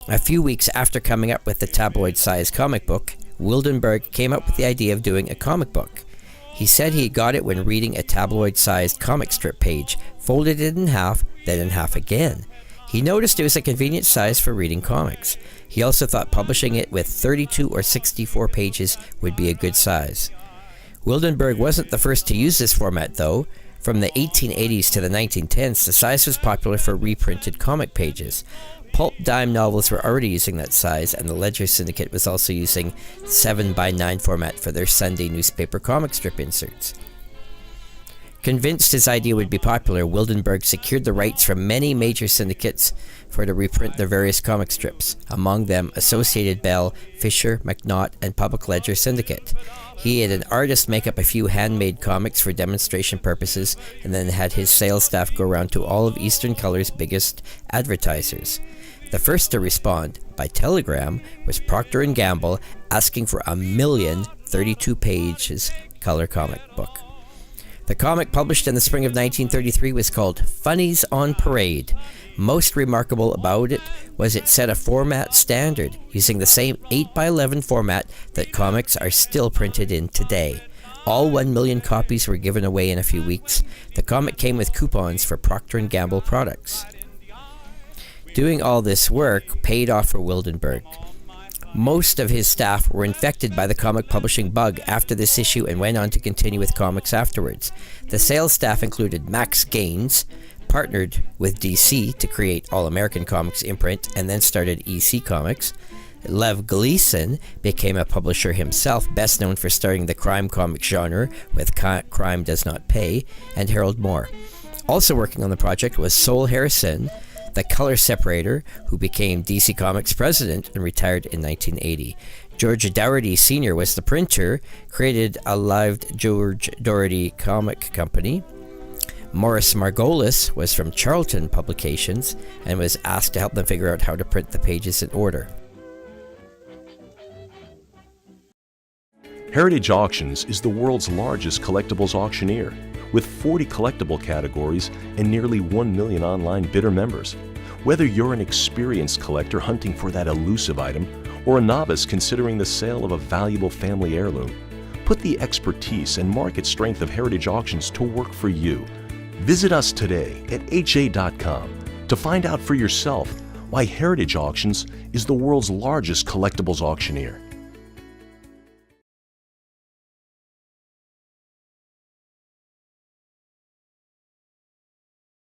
A few weeks after coming up with the tabloid-sized comic book, Wildenberg came up with the idea of doing a comic book. He said he got it when reading a tabloid-sized comic strip page, folded it in half, then in half again. He noticed it was a convenient size for reading comics. He also thought publishing it with 32 or 64 pages would be a good size. Wildenberg wasn't the first to use this format, though. From the 1880s to the 1910s, the size was popular for reprinted comic pages. Pulp dime novels were already using that size, and the Ledger Syndicate was also using 7x9 format for their Sunday newspaper comic strip inserts. Convinced his idea would be popular, Wildenberg secured the rights from many major syndicates to reprint their various comic strips, among them Associated Bell, Fisher, McNaught, and Public Ledger Syndicate. He had an artist make up a few handmade comics for demonstration purposes, and then had his sales staff go around to all of Eastern Color's biggest advertisers. The first to respond, by telegram, was Procter & Gamble, asking for a million 32 pages color comic book. The comic, published in the spring of 1933, was called Funnies on Parade. Most remarkable about it was it set a format standard, using the same 8x11 format that comics are still printed in today. All 1 million copies were given away in a few weeks. The comic came with coupons for Procter & Gamble products. Doing all this work paid off for Wildenberg. Most of his staff were infected by the comic publishing bug after this issue and went on to continue with comics afterwards. The sales staff included Max Gaines, partnered with DC to create All American Comics imprint and then started EC Comics. Lev Gleason became a publisher himself, best known for starting the crime comic genre with Crime Does Not Pay, and Harold Moore. Also working on the project was Sol Harrison, the color separator, who became DC Comics president and retired in 1980. George Dougherty Sr. was the printer, created a live George Dougherty comic company. Morris Margolis was from Charlton Publications and was asked to help them figure out how to print the pages in order. Heritage Auctions is the world's largest collectibles auctioneer, with 40 collectible categories and nearly 1 million online bidder members. Whether you're an experienced collector hunting for that elusive item, or a novice considering the sale of a valuable family heirloom, put the expertise and market strength of Heritage Auctions to work for you. Visit us today at ha.com to find out for yourself why Heritage Auctions is the world's largest collectibles auctioneer.